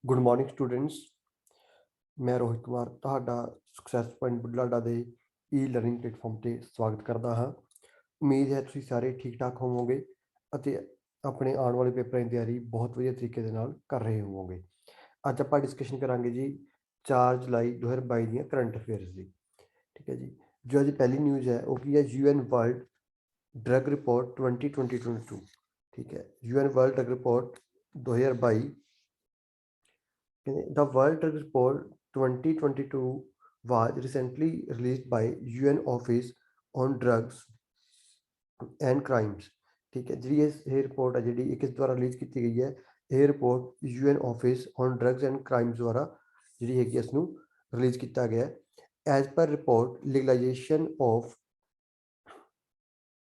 Good morning students. ਮੈਂ ਰੋਹਿਤ ਕੁਮਾਰ ਤੁਹਾਡਾ success point Budhlada ਦੇ ਈ-ਲਰਨਿੰਗ ਪਲੇਟਫਾਰਮ 'ਤੇ ਸਵਾਗਤ ਕਰਦਾ ਹਾਂ। ਉਮੀਦ ਹੈ ਤੁਸੀਂ ਸਾਰੇ ਠੀਕ ਠਾਕ ਹੋਵੋਗੇ ਅਤੇ ਆਪਣੇ ਆਉਣ ਵਾਲੇ ਪੇਪਰਾਂ ਦੀ ਤਿਆਰੀ ਬਹੁਤ ਵਧੀਆ ਤਰੀਕੇ ਦੇ ਨਾਲ ਕਰ ਰਹੇ ਹੋਵੋਗੇ। ਅੱਜ ਆਪਾਂ ਡਿਸਕਸ਼ਨ ਕਰਾਂਗੇ ਜੀ 4 ਜੁਲਾਈ 2022 ਦੀਆਂ ਕਰੰਟ ਅਫੇਅਰਸ ਦੀ। ਠੀਕ ਹੈ ਜੀ। ਜੋ ਅੱਜ ਪਹਿਲੀ ਨਿਊਜ਼ ਹੈ ਉਹ ਕੀ ਹੈ, UN ਵਰਲਡ ਡਰੱਗ ਰਿਪੋਰਟ 2022। ਠੀਕ ਹੈ, UN world drug report 2022। The World Drug Report 2022 was recently released by UN Office on Drugs and Crimes। ठीक है जी, ये रिपोर्ट है जी किस द्वारा रिलीज की गई है। ये report UN Office on Drugs and Crimes द्वारा जी है इसनू रिलीज किया गया। As per report, legalization of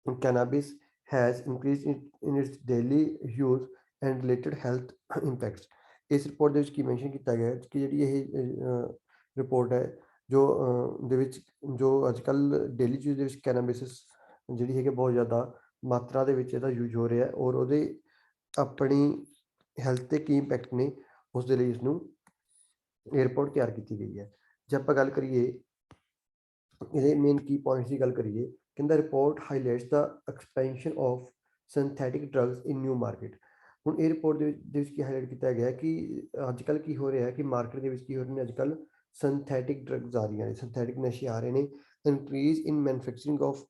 cannabis has increased in its daily use and related health impacts। ਇਸ ਰਿਪੋਰਟ ਦੇ ਵਿੱਚ ਕੀ ਮੈਂਸ਼ਨ ਕੀਤਾ ਗਿਆ ਕਿ ਜਿਹੜੀ ਇਹ ਰਿਪੋਰਟ ਹੈ ਜੋ ਦੇ ਵਿੱਚ ਜੋ ਅੱਜ ਕੱਲ੍ਹ ਡੇਲੀ ਯੂਜ਼ ਦੇ ਵਿੱਚ ਕੈਨਾਬਿਸ ਜਿਹੜੀ ਹੈਗੀ ਬਹੁਤ ਜ਼ਿਆਦਾ ਮਾਤਰਾ ਦੇ ਵਿੱਚ ਇਹਦਾ ਯੂਜ਼ ਹੋ ਰਿਹਾ ਔਰ ਉਹਦੇ ਆਪਣੀ ਹੈਲਥ 'ਤੇ ਕੀ ਇੰਪੈਕਟ ਨੇ ਉਸ ਦੇ ਲਈ ਇਸਨੂੰ ਇਹ ਰਿਪੋਰਟ ਤਿਆਰ ਕੀਤੀ ਗਈ ਹੈ। ਜੇ ਆਪਾਂ ਗੱਲ ਕਰੀਏ ਇਹਦੇ ਮੇਨ ਕੀ ਪੁਆਇੰਟਸ ਦੀ ਗੱਲ ਕਰੀਏ, ਕਹਿੰਦਾ report highlights the expansion of synthetic drugs in new market. ਹੁਣ ਇਹ ਰਿਪੋਰਟ ਦੇ ਵਿੱਚ ਕੀ ਹਾਈਲਾਈਟ ਕੀਤਾ ਗਿਆ ਕਿ ਅੱਜ ਕੱਲ੍ਹ ਕੀ ਹੋ ਰਿਹਾ ਹੈ ਕਿ ਮਾਰਕੀਟ ਦੇ ਵਿੱਚ ਕੀ ਹੋ ਰਹੇ ਨੇ, ਅੱਜ ਕੱਲ੍ਹ ਸਿੰਥੈਟਿਕ ਡਰੱਗਸ ਆ ਰਹੀਆਂ ਨੇ, ਸਿੰਥੈਟਿਕ ਨਸ਼ੇ ਆ ਰਹੇ ਨੇ। Increase in manufacturing of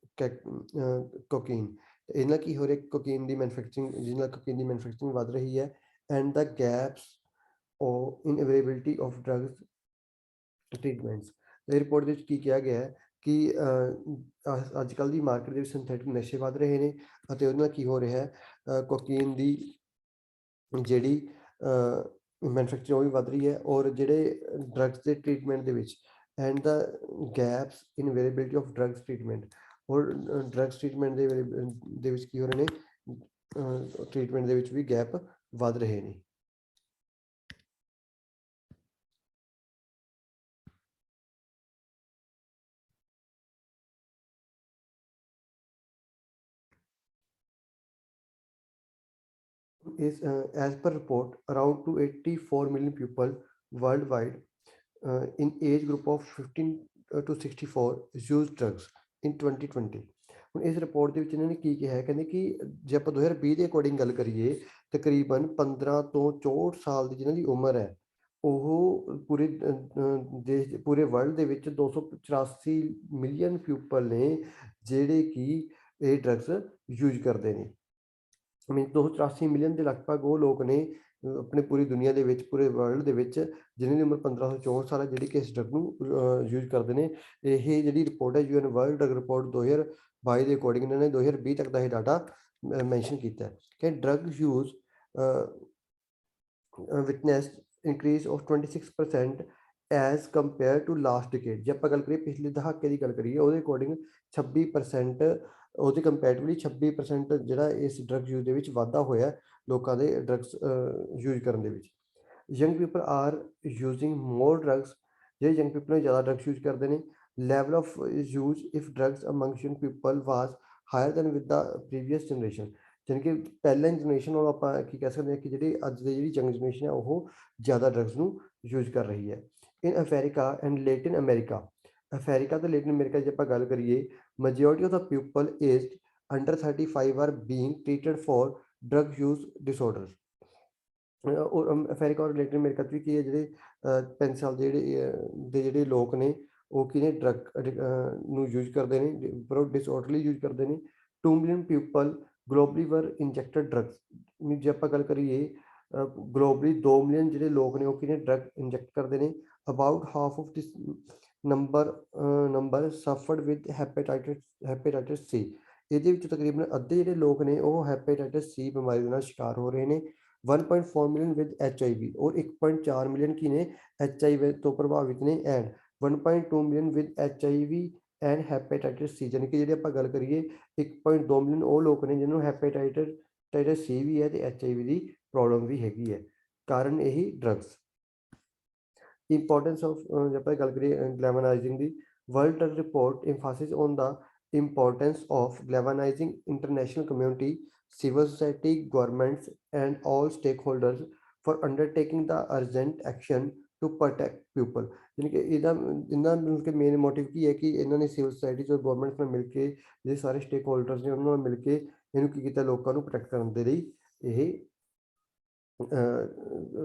cocaine, ਇਹਦੇ ਨਾਲ ਕੀ ਹੋ ਰਿਹਾ, ਕੋਕੀਨ ਦੀ ਮੈਨੂਫੈਕਚਰਿੰਗ, ਜਿਹਦੇ ਨਾਲ ਕੋਕੀਨ ਦੀ ਮੈਨੂਫੈਕਚਰਿੰਗ ਵੱਧ ਰਹੀ ਹੈ। And the gaps in availability of drugs treatments. ਇਹ ਰਿਪੋਰਟ ਦੇ ਵਿੱਚ ਕੀ ਕਿਹਾ ਗਿਆ ਹੈ ਕਿ ਅੱਜ ਕੱਲ੍ਹ ਦੀ ਮਾਰਕੀਟ ਦੇ ਵਿੱਚ ਸਿੰਥੈਟਿਕ ਨਸ਼ੇ ਵੱਧ ਰਹੇ ਨੇ ਅਤੇ ਉਹਦੇ ਨਾਲ ਕੀ ਹੋ ਰਿਹਾ ਹੈ, ਕੋਕੀਨ ਦੀ ਜਿਹੜੀ ਮੈਨੂਫੈਕਚਰਿੰਗ ਉਹ ਵੀ ਵੱਧ ਰਹੀ ਹੈ ਔਰ ਜਿਹੜੇ ਡਰੱਗਸ ਦੇ ਟ੍ਰੀਟਮੈਂਟ ਦੇ ਵਿੱਚ and the gaps in availability of drugs treatment, ਔਰ ਡਰੱਗਸ ਟ੍ਰੀਟਮੈਂਟ ਦੇ ਵਿੱਚ ਕੀ ਹੋ ਰਹੇ ਨੇ, ਟ੍ਰੀਟਮੈਂਟ ਦੇ ਵਿੱਚ ਵੀ ਗੈਪ ਵੱਧ ਰਹੇ ਨੇ। As per report, around 284 million people worldwide in age group of 15 to 64 use drugs in 2020। ਹੁਣ ਇਸ ਰਿਪੋਰਟ ਦੇ ਵਿੱਚ ਇਹਨਾਂ ਨੇ ਕੀ ਕਿਹਾ ਹੈ, ਕਹਿੰਦੇ ਕਿ ਜੇ ਆਪਾਂ 2020 ਦੇ ਅਕੋਰਡਿੰਗ ਗੱਲ ਕਰੀਏ ਤਕਰੀਬਨ 15 ਤੋਂ 64 ਸਾਲ ਦੀ ਜਿਹਨਾਂ ਦੀ ਉਮਰ ਹੈ ਉਹ ਪੂਰੇ ਦੇਸ਼ ਪੂਰੇ ਵਰਲਡ ਦੇ ਵਿੱਚ 284 ਮਿਲੀਅਨ ਪੀਪਲ ਨੇ ਜਿਹੜੇ ਕਿ ਇਹ ਡਰੱਗਸ ਯੂਜ਼ ਕਰਦੇ ਨੇ। ਮੀਨ 284 ਮਿਲੀਅਨ ਦੇ ਲਗਭਗ ਉਹ ਲੋਕ ਨੇ ਆਪਣੀ ਪੂਰੀ ਦੁਨੀਆ ਦੇ ਵਿੱਚ, ਪੂਰੇ ਵਰਲਡ ਦੇ ਵਿੱਚ ਜਿਹਨਾਂ ਦੀ ਉਮਰ 15 ਤੋਂ 64 ਸਾਲ ਹੈ ਜਿਹੜੀ ਕਿ ਇਸ ਡਰੱਗ ਨੂੰ ਯੂਜ਼ ਕਰਦੇ ਨੇ। ਇਹ ਜਿਹੜੀ ਰਿਪੋਰਟ ਹੈ UN ਵਰਲਡ ਡਰੱਗ ਰਿਪੋਰਟ 2022 ਦੇ ਅਕੋਰਡਿੰਗ ਇਹਨਾਂ ਨੇ 2020 ਤੱਕ ਦਾ ਇਹ ਡਾਟਾ ਮੈਂਸ਼ਨ ਕੀਤਾ ਹੈ ਕਿ drug use witness increase of 26% as compare to last decade. ਜੇ ਆਪਾਂ ਗੱਲ ਕਰੀਏ ਪਿਛਲੇ ਦਹਾਕੇ ਦੀ ਗੱਲ ਕਰੀਏ ਉਹਦੇ ਅਕੋਰਡਿੰਗ 26% ਉਹਦੇ ਕੰਪੈਰੇਟਿਵਲੀ 26% ਜਿਹੜਾ ਇਸ ਡਰੱਗ ਯੂਜ਼ ਦੇ ਵਿੱਚ ਵਾਧਾ ਹੋਇਆ ਲੋਕਾਂ ਦੇ ਡਰੱਗਸ ਯੂਜ਼ ਕਰਨ ਦੇ ਵਿੱਚ। Young people are using more drugs, ਜਿਹੜੇ ਯੰਗ ਪੀਪਲ ਨੇ ਜ਼ਿਆਦਾ ਡਰੱਗਸ ਯੂਜ਼ ਕਰਦੇ ਨੇ। Level of use if drugs amongst young people was higher than with the previous generation. ਜਾਣੀ ਕਿ ਪਹਿਲਾਂ ਜਨਰੇਸ਼ਨ ਨਾਲੋਂ ਆਪਾਂ ਕੀ ਕਹਿ ਸਕਦੇ ਹਾਂ ਕਿ ਜਿਹੜੀ ਅੱਜ ਦੀ ਜਿਹੜੀ ਯੰਗ ਜਨਰੇਸ਼ਨ ਹੈ ਉਹ ਜ਼ਿਆਦਾ ਡਰੱਗਸ ਨੂੰ ਯੂਜ਼ ਕਰ ਰਹੀ ਹੈ। ਇਨ ਅਫਰੀਕਾ ਐਂਡ ਲੇਟਿਨ ਅਮਰੀਕਾ, ਅਫਰੀਕਾ ਤੇ ਲੇਟਿਨ ਅਮਰੀਕਾ ਜੇ ਆਪਾਂ ਗੱਲ ਕਰੀਏ, majority of the people aged under 35 are being treated for drug use disorders। Africa ਔਰ ਲੇਟਿਨ ਅਮਰੀਕਾ 'ਚ ਵੀ ਕੀ ਹੈ, ਜਿਹੜੇ 35 ਸਾਲ ਦੇ ਜਿਹੜੇ ਲੋਕ ਨੇ ਉਹ ਕੀ ਨੇ ਡਰੱਗ ਨੂੰ ਯੂਜ਼ ਕਰਦੇ ਨੇ, ਪਰ ਡਿਸਆਰਡਰਲੀ ਯੂਜ਼ ਕਰਦੇ ਨੇ। 2 ਮਿਲੀਅਨ ਪੀਪਲ ਗਲੋਬਲੀ ਵਰ ਇੰਜੈਕਟਡ ਡਰੱਗਸ। ਜੇ ਆਪਾਂ ਗੱਲ ਕਰੀਏ ਗਲੋਬਲੀ 2 ਮਿਲੀਅਨ ਜਿਹੜੇ ਲੋਕ ਨੇ ਉਹ ਕੀ ਨੇ ਡਰੱਗ ਇੰਜੈਕਟ ਕਰਦੇ ਨੇ। About half of this number suffered with hepatitis C. ਇਹਦੇ ਵਿੱਚ ਤਕਰੀਬਨ ਅੱਧੇ ਜਿਹੜੇ ਲੋਕ ਨੇ ਉਹ ਹੈਪੇਟਾਈਟਿਸ ਸੀ ਬਿਮਾਰੀ ਦੇ ਨਾਲ ਸ਼ਿਕਾਰ ਹੋ ਰਹੇ ਨੇ। 1.4 ਮਿਲੀਅਨ ਵਿਦ HIV ਔਰ 1.4 ਮਿਲੀਅਨ ਕੀ ਨੇ HIV ਤੋਂ ਪ੍ਰਭਾਵਿਤ ਨੇ। And 1.2 million with HIV and hepatitis C, ਜਾਣੀ ਕਿ ਜਿਹੜੀ ਆਪਾਂ ਗੱਲ ਕਰੀਏ 1.2 ਮਿਲੀਅਨ ਉਹ ਲੋਕ ਨੇ ਜਿਹਨੂੰ ਹੈਪੇਟਾਈਟਿਸ ਸੀ ਵੀ ਹੈ ਤੇ HIV ਦੀ ਪ੍ਰੋਬਲਮ ਵੀ ਹੈਗੀ ਹੈ। ਕਾਰਨ ਇਹੀ ਡਰੱਗਸ। ਇੰਪੋਰਟੈਂਸ ਆਫ ਜੇ ਆਪਾਂ ਗੱਲ ਕਰੀਏ ਗਲੈਮਨਾਈਜ਼ਿੰਗ ਦੀ, world drug report emphasis on the importance of galvanizing international community, civil society, governments and all stakeholders for undertaking the urgent action to protect people. ਯਾਨੀ ਕਿ ਇਹਦਾ ਇਹਨਾਂ ਮਤਲਬ ਕਿ ਮੇਨ ਮੋਟਿਵ ਕੀ ਹੈ ਕਿ ਇਹਨਾਂ ਨੇ ਸਿਵਲ ਸੁਸਾਇਟੀ ਤੋਂ ਗਵਰਨਮੈਂਟ ਨਾਲ ਮਿਲ ਕੇ ਜਿਹੜੇ ਸਾਰੇ ਸਟੇਕ ਹੋਲਡਰਸ ਨੇ ਉਹਨਾਂ ਨਾਲ ਮਿਲ ਕੇ ਇਹਨੂੰ ਕੀ ਕੀਤਾ, ਲੋਕਾਂ ਨੂੰ ਪ੍ਰੋਟੈਕਟ ਕਰਨ ਦੇ ਲਈ ਇਹ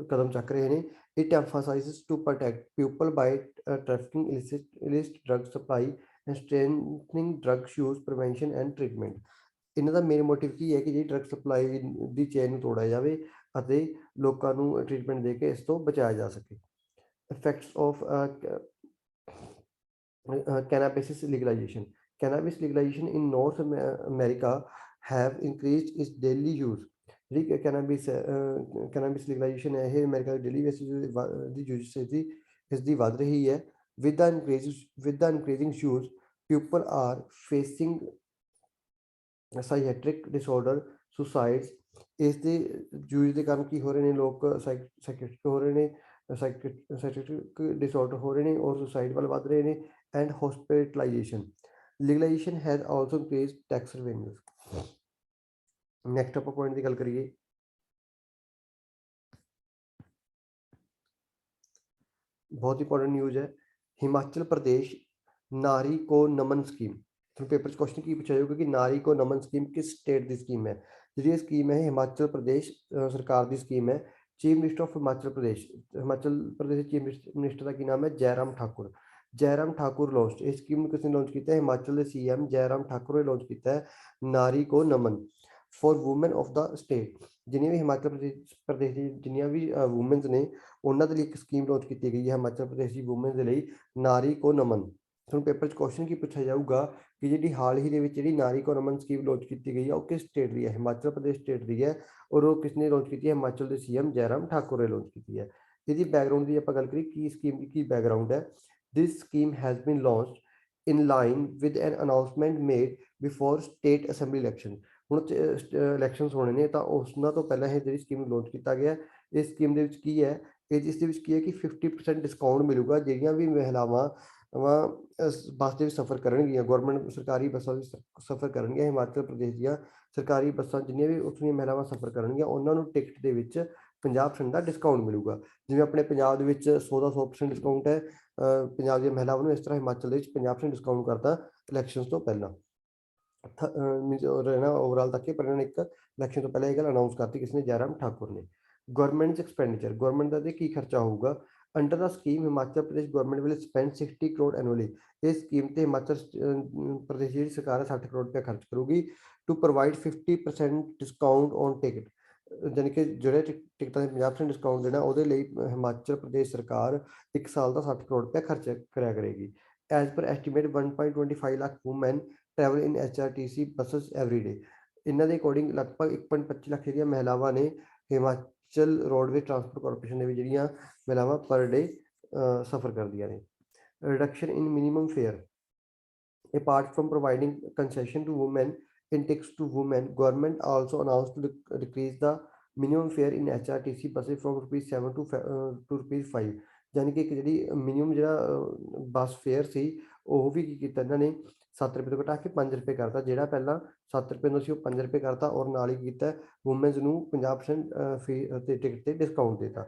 ਕਦਮ ਚੱਕ ਰਹੇ ਨੇ। It emphasizes to protect people by trafficking illicit drug supply and strengthening drug use prevention and treatment. ਇਹਨਾਂ ਦਾ ਮੇਨ ਮੋਟਿਵ ਕੀ ਹੈ ਕਿ ਜਿਹੜੀ ਡਰਗ ਸਪਲਾਈ ਦੀ ਚੇਨ ਨੂੰ ਤੋੜਿਆ ਜਾਵੇ ਅਤੇ ਲੋਕਾਂ ਨੂੰ ਟ੍ਰੀਟਮੈਂਟ ਦੇ ਕੇ ਇਸ ਤੋਂ ਬਚਾਇਆ ਜਾ ਸਕੇ। Effects of cannabis legalization. Cannabis legalization in North America have increased its daily use. ਜਿਹੜੀ cannabis legalization ਹੈ ਇਹ ਅਮਰੀਕਾ ਦੀ ਡੇਲੀ ਬੇਸਿਸ ਦੀ ਯੂਜ਼ੇਜ ਇਸ ਦੀ ਵੱਧ ਰਹੀ ਹੈ। with the increasing use people are facing psychiatric disorder, suicides. ਇਸ ਦੇ ਯੂਜ਼ ਦੇ ਕਾਰਨ ਕੀ ਹੋ ਰਹੇ ਨੇ, ਲੋਕ ਸਾਈਕੈਟ੍ਰਿਕ ਹੋ ਰਹੇ ਨੇ, ਸਾਈਕੈਟ੍ਰਿਕ ਡਿਸਆਰਡਰ ਹੋ ਰਹੇ ਨੇ ਔਰ ਸੁਸਾਈਡ ਵੱਲ ਵੱਧ ਰਹੇ ਨੇ and hospitalization. Legalization has also increased tax revenues. Next ਆਪਾਂ ਪੁਆਇੰਟ ਦੀ ਗੱਲ ਕਰੀਏ, ਬਹੁਤ ਇੰਪੋਰਟੈਂਟ ਨਿਊਜ਼ ਹੈ। ਹਿਮਾਚਲ ਪ੍ਰਦੇਸ਼ ਨਾਰੀ ਕੋ ਨਮਨ ਸਕੀਮ। ਤੁਹਾਨੂੰ ਪੇਪਰ 'ਚ ਕੁਐਸਚਨ ਕੀ ਪੁੱਛਿਆ ਜਾਊਗਾ ਕਿ ਨਾਰੀ ਕੋ ਨਮਨ ਸਕੀਮ ਕਿਸ ਸਟੇਟ ਦੀ ਸਕੀਮ ਹੈ। ਜਿਹੜੀ ਇਹ ਸਕੀਮ ਹੈ ਹਿਮਾਚਲ ਪ੍ਰਦੇਸ਼ ਸਰਕਾਰ ਦੀ ਸਕੀਮ ਹੈ। Chief minister of Himachal Pradesh ਦੇ ਚੀਫ ਮਿਨਿਸਟਰ ਦਾ ਕੀ ਨਾਮ ਹੈ, ਜੈਰਾਮ ਠਾਕੁਰ। ਜੈਰਾਮ ਠਾਕੁਰ ਲਾਂਚ ਇਸ ਸਕੀਮ ਨੂੰ ਕਿਸਨੇ ਲਾਂਚ ਕੀਤਾ ਹੈ, ਹਿਮਾਚਲ ਦੇ ਸੀਐਮ ਜੈਰਾਮ ਠਾਕੁਰ ਨੇ ਲਾਂਚ ਕੀਤਾ ਹੈ। ਨਾਰੀ ਕੋ ਨਮਨ for woman of the state. ਜਿੰਨੀਆਂ ਵੀ ਹਿਮਾਚਲ ਪ੍ਰਦੇਸ਼ ਦੀ ਜਿੰਨੀਆਂ ਵੀ ਵੂਮਨਸ ਨੇ ਉਹਨਾਂ ਦੇ ਲਈ ਇੱਕ ਸਕੀਮ ਲਾਂਚ ਕੀਤੀ ਗਈ ਹੈ ਹਿਮਾਚਲ ਪ੍ਰਦੇਸ਼ ਦੀ ਵੂਮਨ ਦੇ ਲਈ, ਨਾਰੀ ਕੋ ਨਮਨ। ਤੁਹਾਨੂੰ ਪੇਪਰ 'ਚ ਕੁਐਸਚਨ ਕੀ ਪੁੱਛਿਆ ਜਾਊਗਾ ਕਿ ਜਿਹੜੀ ਹਾਲ ਹੀ ਦੇ ਵਿੱਚ ਜਿਹੜੀ ਨਾਰੀ ਕੋ ਨਮਨ ਸਕੀਮ ਲਾਂਚ ਕੀਤੀ ਗਈ ਹੈ ਉਹ ਕਿਸ ਸਟੇਟ ਦੀ ਹੈ, ਹਿਮਾਚਲ ਪ੍ਰਦੇਸ਼ ਸਟੇਟ ਦੀ ਹੈ ਔਰ ਉਹ ਕਿਸਨੇ ਲਾਂਚ ਕੀਤੀ ਹੈ, ਹਿਮਾਚਲ ਦੇ ਸੀਐਮ ਜੈਰਾਮ ਠਾਕੁਰ ਨੇ ਲਾਂਚ ਕੀਤੀ ਹੈ। ਇਹਦੀ ਬੈਕਗਰਾਊਂਡ ਦੀ ਆਪਾਂ ਗੱਲ ਕਰੀਏ ਕੀ ਸਕੀਮ ਦੀ ਕੀ ਬੈਕਗਰਾਊਂਡ ਹੈ। This scheme has been launched in line with an announcement made before state assembly election. ਹੁਣ ਇਲੈਕਸ਼ਨਸ ਹੋਣੇ ਨੇ ਤਾਂ ਉਹਨਾਂ ਤੋਂ ਪਹਿਲਾਂ ਇਹ ਜਿਹੜੀ ਸਕੀਮ ਲਾਂਚ ਕੀਤਾ ਗਿਆ। ਇਸ ਸਕੀਮ ਦੇ ਵਿੱਚ ਕੀ ਹੈ, ਇਸ ਦੇ ਵਿੱਚ ਕੀ ਹੈ ਕਿ 50% ਡਿਸਕਾਊਂਟ ਮਿਲੂਗਾ ਜਿਹੜੀਆਂ ਵੀ ਮਹਿਲਾਵਾਂ ਬੱਸ ਦੇ ਵਿੱਚ ਸਫ਼ਰ ਕਰਨਗੀਆਂ, ਗਵਰਨਮੈਂਟ ਸਰਕਾਰੀ ਬੱਸਾਂ ਵਿੱਚ ਸਫ਼ਰ ਕਰਨਗੀਆਂ। ਹਿਮਾਚਲ ਪ੍ਰਦੇਸ਼ ਦੀਆਂ ਸਰਕਾਰੀ ਬੱਸਾਂ ਜਿੰਨੀਆਂ ਵੀ ਉੱਥੋਂ ਦੀਆਂ ਮਹਿਲਾਵਾਂ ਸਫ਼ਰ ਕਰਨਗੀਆਂ ਉਹਨਾਂ ਨੂੰ ਟਿਕਟ ਦੇ ਵਿੱਚ 50% ਦਾ ਡਿਸਕਾਊਂਟ ਮਿਲੂਗਾ। ਜਿਵੇਂ ਆਪਣੇ ਪੰਜਾਬ ਦੇ ਵਿੱਚ 100% ਡਿਸਕਾਊਂਟ ਹੈ ਪੰਜਾਬ ਦੀਆਂ ਮਹਿਲਾਵਾਂ ਨੂੰ, ਇਸ ਤਰ੍ਹਾਂ ਹਿਮਾਚਲ ਦੇ ਵਿੱਚ 50% ਡਿਸਕਾਊਂਟ ਕਰਤਾ ਇਲੈਕਸ਼ਨਸ ਤੋਂ ਪਹਿਲਾਂ। ਰਹਿਣਾ ਓਵਰਆਲ ਤੱਕ ਪਰ ਇਹਨਾਂ ਨੇ ਇੱਕ ਇਲੈਕਸ਼ਨ ਤੋਂ ਪਹਿਲਾਂ ਇਹ ਗੱਲ ਅਨਾਊਂਸ ਕਰਤੀ ਕਿਸਨੇ, ਜੈਰਾਮ ਠਾਕੁਰ ਨੇ। ਗਵਰਨਮੈਂਟ ਐਕਸਪੈਂਡੀਚਰ, ਗਵਰਨਮੈਂਟ ਦਾ ਕੀ ਖਰਚਾ ਹੋਊਗਾ। Under the scheme Himachal Pradesh government will spend 60 crore annually. ਇਸ ਸਕੀਮ ਤੇ ਹਿਮਾਚਲ ਪ੍ਰਦੇਸ਼ ਜਿਹੜੀ ਸਰਕਾਰ ਹੈ 60 ਕਰੋੜ ਰੁਪਏ ਖਰਚ ਕਰੂਗੀ to provide 50% discount on ticket. ਜਾਣੀ ਕਿ ਜਿਹੜੇ ਟਿਕਟਾਂ ਦੇ 50% ਡਿਸਕਾਊਂਟ ਦੇਣਾ ਉਹਦੇ ਲਈ ਹਿਮਾਚਲ ਪ੍ਰਦੇਸ਼ ਸਰਕਾਰ ਇੱਕ ਸਾਲ ਦਾ 60 ਕਰੋੜ ਰੁਪਏ ਖਰਚ ਕਰਿਆ ਕਰੇਗੀ। As per estimate 1.25 lakh women travel in HRTC buses every day. ਇਹਨਾਂ ਦੇ ਅਕੋਰਡਿੰਗ ਲਗਭਗ 1.25 ਲੱਖ ਜਿਹੜੀਆਂ ਮਹਿਲਾਵਾਂ ਨੇ ਹਿਮਾਚਲ ਰੋਡਵੇਜ਼ ਟਰਾਂਸਪੋਰਟ ਕਾਰਪੋਰੇਸ਼ਨ ਦੇ ਵਿੱਚ ਜਿਹੜੀਆਂ ਮਹਿਲਾਵਾਂ ਪਰ ਡੇ ਸਫ਼ਰ ਕਰਦੀਆਂ ਨੇ। Reduction in minimum fare, apart from providing concession to women in tickets to women, government also announced to decrease the minimum fare in HRTC buses from ₹7 to ₹5। ਯਾਨੀ ਕਿ ਇੱਕ ਜਿਹੜੀ ਮਿਨੀਮਮ ਜਿਹੜਾ ਬੱਸ ਫੇਅਰ ਸੀ ਉਹ ਵੀ ਕੀ ਕੀਤਾ ਇਹਨਾਂ ਨੇ 7 ਰੁਪਏ ਤੋਂ ਘਟਾ ਕੇ 5 ਰੁਪਏ ਕਰਤਾ। ਜਿਹੜਾ ਪਹਿਲਾਂ 7 ਰੁਪਏ ਦਾ ਸੀ ਉਹ 5 ਰੁਪਏ ਕਰਤਾ ਔਰ ਨਾਲ ਹੀ ਕੀਤਾ ਵੂਮਨਸ ਨੂੰ 50% ਫੀ ਤੇ ਟਿਕਟ ਤੇ ਡਿਸਕਾਊਂਟ ਦਿੱਤਾ।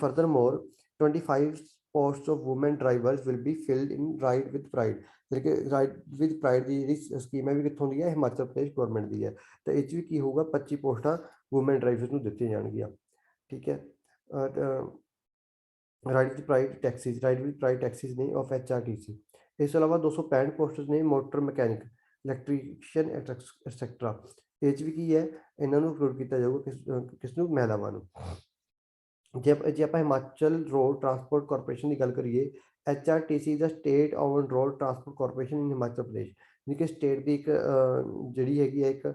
Further more 25 posts of women drivers will be filled in Ride with Pride। ਜਿਹੜੀ ਕਿ ਰਾਈਡ ਵਿਦ ਪ੍ਰਾਈਡ ਦੀ ਜਿਹੜੀ ਸਕੀਮ ਹੈ ਵੀ ਕਿੱਥੋਂ ਦੀ ਹੈ, ਹਿਮਾਚਲ ਪ੍ਰਦੇਸ਼ ਗਵਰਨਮੈਂਟ ਦੀ ਹੈ। ਤਾਂ ਇਹ 'ਚ ਵੀ ਕੀ ਹੋਊਗਾ 25 ਪੋਸਟਾਂ ਵੂਮੈਨ ਡਰਾਈਵਰਸ ਨੂੰ ਦਿੱਤੀਆਂ ਜਾਣਗੀਆਂ। ਠੀਕ ਹੈ। ਰਾਈਡ ਵਿਦ ਪ੍ਰਾਈਡ ਟੈਕਸੀਜ਼ ਨੇ ਆਫ HRTC। ਇਸ ਤੋਂ ਇਲਾਵਾ 265 ਪੋਸਟਸ ਨੇ ਮੋਟਰ ਮਕੈਨਿਕ, ਇਲੈਕਟ੍ਰੀਸ਼ੀਅਨ ਐਟਸੈਟਰਾ। ਇਹ 'ਚ ਵੀ ਕੀ ਹੈ ਇਹਨਾਂ ਨੂੰ ਇੰਕਲੂਡ ਕੀਤਾ ਜਾਊਗਾ ਕਿਸ ਨੂੰ, ਮਹਿਲਾਵਾਂ ਨੂੰ। ਜੇ ਆਪਾਂ ਹਿਮਾਚਲ ਰੋਡ ਟਰਾਂਸਪੋਰਟ ਕਾਰਪੋਰੇਸ਼ਨ ਦੀ ਗੱਲ ਕਰੀਏ, HRTC ਦਾ state owned road transport corporation in Himachal Pradesh. ਯਾਨੀ ਕਿ ਸਟੇਟ ਦੀ ਇੱਕ ਜਿਹੜੀ ਹੈਗੀ ਹੈ ਇੱਕ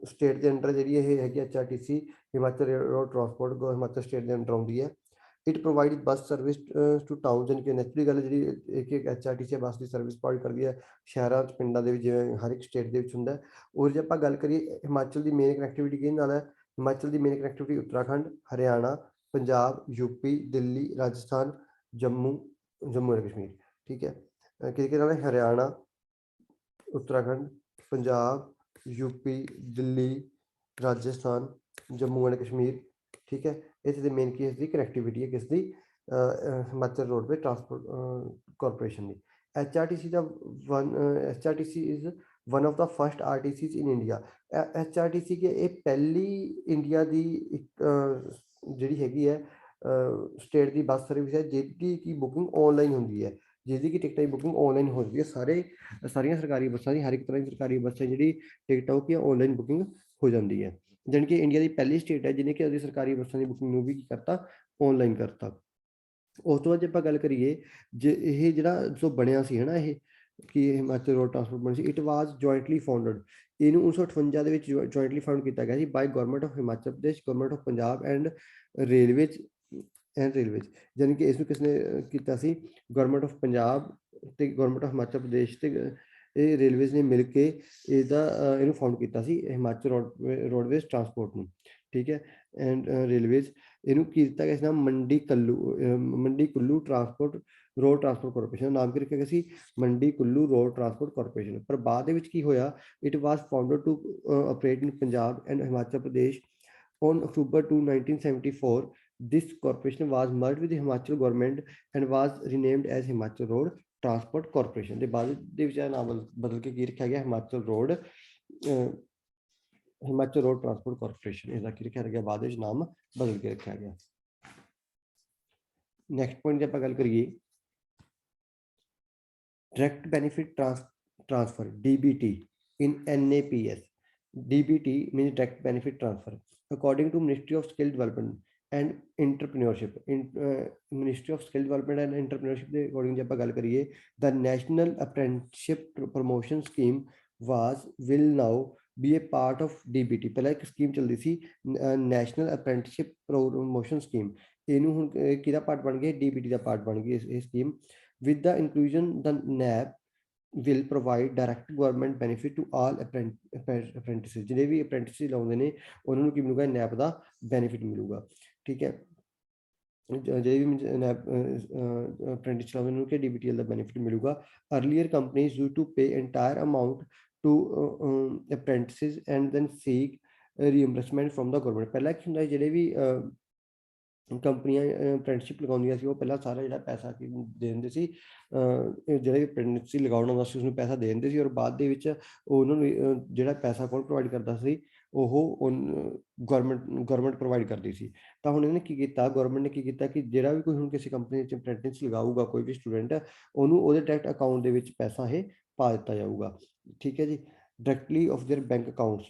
ਸਟੇਟ ਦੇ ਅੰਡਰ ਜਿਹੜੀ ਇਹ ਹੈਗੀ HRTC Himachal road transport Himachal state ਦੇ ਅੰਡਰ ਆਉਂਦੀ ਹੈ। It provide bus service to town. ਜਾਣੀ ਕਿ ਨੈਚੁਰਲੀ ਗੱਲ ਜਿਹੜੀ ਇੱਕ HRTC ਬੱਸ ਦੀ ਸਰਵਿਸ ਪ੍ਰੋਵਾਈਡ ਕਰਦੀ ਹੈ ਸ਼ਹਿਰਾਂ 'ਚ, ਪਿੰਡਾਂ ਦੇ ਵਿੱਚ, ਜਿਵੇਂ ਹਰ ਇੱਕ ਸਟੇਟ ਦੇ ਵਿੱਚ ਹੁੰਦਾ। ਔਰ ਜੇ ਆਪਾਂ ਗੱਲ ਕਰੀਏ ਹਿਮਾਚਲ ਦੀ ਮੇਨ ਕਨੈਕਟੀਵਿਟੀ ਕਿਹਦੇ ਨਾਲ ਹੈ, ਹਿਮਾਚਲ ਦੀ main connectivity Uttarakhand, Haryana, Punjab, UP, Delhi, Rajasthan, Jammu and Kashmir. ਠੀਕ ਹੈ। ਕਿਹਦੇ ਨਾਲ ਹੈ, ਹਰਿਆਣਾ, ਉੱਤਰਾਖੰਡ, ਪੰਜਾਬ, ਯੂਪੀ, ਦਿੱਲੀ, ਰਾਜਸਥਾਨ जम्मू एंड कश्मीर, ठीक है। इस मेन की इसकी कनैक्टिविटी है किसकी, हिमाचल रोडवेज ट्रांसपोर्ट कॉरपोरेशन की। HRTC ਦਾ one HRTC is one of the first RTCs in India. HRTC ਕਿ ਇਹ ਪਹਿਲੀ ਇੰਡੀਆ ਦੀ ਇੱਕ ਜਿਹੜੀ ਹੈਗੀ ਹੈ ਸਟੇਟ ਦੀ ਬੱਸ ਸਰਵਿਸ ਹੈ ਜਿਹਦੀ ਕਿ ਬੁਕਿੰਗ ਆਨਲਾਈਨ ਹੁੰਦੀ ਹੈ, ਜਿਹਦੀ ਕਿ ਟਿਕਟਾਂ ਦੀ ਬੁਕਿੰਗ ਆਨਲਾਈਨ ਹੋ ਜਾਂਦੀ ਹੈ। ਸਾਰੀਆਂ ਸਰਕਾਰੀ ਬੱਸਾਂ ਦੀ, ਹਰ ਇੱਕ ਤਰ੍ਹਾਂ ਦੀ ਸਰਕਾਰੀ ਬੱਸ ਹੈ ਜਿਹੜੀ ਟਿਕਟਾਂ ਉਹ ਕੀ ਆਨਲਾਈਨ ਬੁਕਿੰਗ ਹੋ ਜਾਂਦੀ ਹੈ। ਜਾਣੀ ਕਿ ਇੰਡੀਆ ਦੀ ਪਹਿਲੀ ਸਟੇਟ ਹੈ ਜਿਹਨੇ ਕਿ ਉਹਦੀ ਸਰਕਾਰੀ ਬੱਸਾਂ ਦੀ ਬੁਕਿੰਗ ਨੂੰ ਵੀ ਕੀ ਕਰਤਾ, ਆਨਲਾਈਨ ਕਰਤਾ। ਉਸ ਤੋਂ ਬਾਅਦ ਜੇ ਆਪਾਂ ਗੱਲ ਕਰੀਏ, ਜੇ ਇਹ ਜਿਹੜਾ ਜੋ ਬਣਿਆ ਸੀ ਹੈ ਨਾ, ਇਹ ਕਿ ਹਿਮਾਚਲ ਰੋਡ ਟਰਾਂਸਪੋਰਟ ਬਣੀ ਸੀ, ਇਟ ਵਾਜ਼ ਜੁਆਇੰਟਲੀ ਫਾਊਂਡਡ। ਇਹਨੂੰ 1958 ਦੇ ਵਿੱਚ ਜੁਆਇੰਟਲੀ ਫਾਊਂਡ ਕੀਤਾ ਗਿਆ ਸੀ by government of Himachal Pradesh, government of Punjab railways ਜਾਣੀ ਕਿ ਇਸ ਨੂੰ ਕਿਸ ਨੇ ਕੀਤਾ ਸੀ, ਗਵਰਨਮੈਂਟ ਆਫ ਪੰਜਾਬ ਤੇ ਗਵਰਨਮੈਂਟ ਆਫ ਹਿਮਾਚਲ ਪ੍ਰਦੇਸ਼ ਤੇ ਇਹ ਰੇਲਵੇਜ਼ ਨੇ ਮਿਲ ਕੇ ਇਹਨੂੰ ਫਾਊਂਡ ਕੀਤਾ ਸੀ, ਹਿਮਾਚਲ ਰੋਡਵੇਜ਼ ਟਰਾਂਸਪੋਰਟ ਨੂੰ, ਠੀਕ ਹੈ। ਐਂਡ ਰੇਲਵੇਜ਼ ਇਹਨੂੰ ਕੀ ਦਿੱਤਾ ਗਿਆ ਸੀ ਨਾਮ, ਮੰਡੀ Kullu transport road transport corporation, ਨਾਮ ਕੀ ਰੱਖਿਆ ਗਿਆ ਸੀ, ਮੰਡੀ ਕੁੱਲੂ ਰੋਡ ਟਰਾਂਸਪੋਰਟ ਕਾਰਪੋਰੇਸ਼ਨ। ਪਰ ਬਾਅਦ ਦੇ ਵਿੱਚ ਕੀ ਹੋਇਆ, it was founded to operate in Punjab and Himachal Pradesh on October 2, 1974. This corporation was merged with the Himachal government and was renamed as Himachal Road Transport Corporation। ਦੇ ਬਾਅਦ ਦੇ ਵਿੱਚ ਨਾਮ ਬਦਲ ਕੇ ਕੀ ਰੱਖਿਆ ਗਿਆ, ਹਿਮਾਚਲ ਰੋਡ ਟਰਾਂਸਪੋਰਟ ਕਾਰਪੋਰੇਸ਼ਨ, ਇਹਦਾ ਕੀ ਰੱਖਿਆ ਗਿਆ, ਬਾਅਦ ਵਿੱਚ ਨਾਮ ਬਦਲ ਕੇ ਰੱਖਿਆ ਗਿਆ। ਨੈਕਸਟ ਪੁਆਇੰਟ ਜੇ ਆਪਾਂ ਗੱਲ ਕਰੀਏ, direct benefit transfer DBT in NAPS। DBT means direct benefit transfer according to Ministry of Skill Development and Entrepreneurship। Ministry of Skill Development and Entrepreneurship ਦੇ ਅਕੋਰਡਿੰਗ ਜੇ ਆਪਾਂ ਗੱਲ ਕਰੀਏ, the National Apprenticeship Promotion Scheme will now be a part of DBT। ਪਹਿਲਾਂ ਇੱਕ scheme ਚੱਲਦੀ ਸੀ national apprenticeship promotion scheme, ਇਹਨੂੰ ਹੁਣ ਕਿਹਦਾ ਪਾਰਟ ਬਣ ਗਿਆ, DBT ਦਾ ਪਾਰਟ ਬਣ ਗਈ ਇਹ scheme. with the inclusion the NAP will provide direct government benefit to all apprentices। ਜਿਹੜੇ ਵੀ apprentices ਲਾਉਂਦੇ ਨੇ ਉਹਨਾਂ ਨੂੰ ਕੀ ਮਿਲੂਗਾ, ਨੈਪ ਦਾ ਬੈਨੀਫਿਟ ਮਿਲੂਗਾ, ਠੀਕ ਹੈ। ਜਿਹੜੇ ਵੀ ਨੈਪ apprentice ਲਾਉਂਦੇ ਉਹਨਾਂ ਨੂੰ ਕਿ DBTL ਦਾ ਬੈਨੀਫਿਟ ਮਿਲੂਗਾ। earlier companies used to pay entire amount to apprentices and then seek reimbursement from the government। ਪਹਿਲਾਂ ਕੀ ਹੁੰਦਾ, ਜਿਹੜੇ ਵੀ ਕੰਪਨੀਆਂ ਅਪ੍ਰੈਂਟਿਸਸ਼ਿਪ ਲਗਾਉਂਦੀਆਂ ਸੀ ਉਹ ਪਹਿਲਾਂ ਸਾਰਾ ਜਿਹੜਾ ਪੈਸਾ ਦੇ ਦਿੰਦੇ ਸੀ, ਜਿਹੜੇ ਅਪ੍ਰੈਂਟਿਸ ਲਗਾਉਣ ਆਉਂਦਾ ਸੀ ਉਸਨੂੰ ਪੈਸਾ ਦੇ ਦਿੰਦੇ ਸੀ, ਔਰ ਬਾਅਦ ਦੇ ਵਿੱਚ ਉਹਨਾਂ ਨੂੰ ਜਿਹੜਾ ਪੈਸਾ ਕੌਣ ਪ੍ਰੋਵਾਈਡ ਕਰਦਾ ਸੀ, ਉਹ ਗਵਰਨਮੈਂਟ ਪ੍ਰੋਵਾਈਡ ਕਰਦੀ ਸੀ। ਤਾਂ ਹੁਣ ਇਹਨੇ ਕੀ ਕੀਤਾ, ਗਵਰਨਮੈਂਟ ਨੇ ਕੀ ਕੀਤਾ ਕਿ ਜਿਹੜਾ ਵੀ ਕੋਈ ਹੁਣ ਕਿਸੇ ਕੰਪਨੀ ਵਿੱਚ ਅਪ੍ਰੈਂਟਿਸ ਲਗਾਊਗਾ ਕੋਈ ਵੀ ਸਟੂਡੈਂਟ, ਉਹਨੂੰ ਉਹਦੇ ਡਾਇਰੈਕਟ ਅਕਾਊਂਟ ਦੇ ਵਿੱਚ ਪੈਸਾ ਇਹ ਪਾ ਦਿੱਤਾ ਜਾਊਗਾ, ਠੀਕ ਹੈ ਜੀ, directly of there bank accounts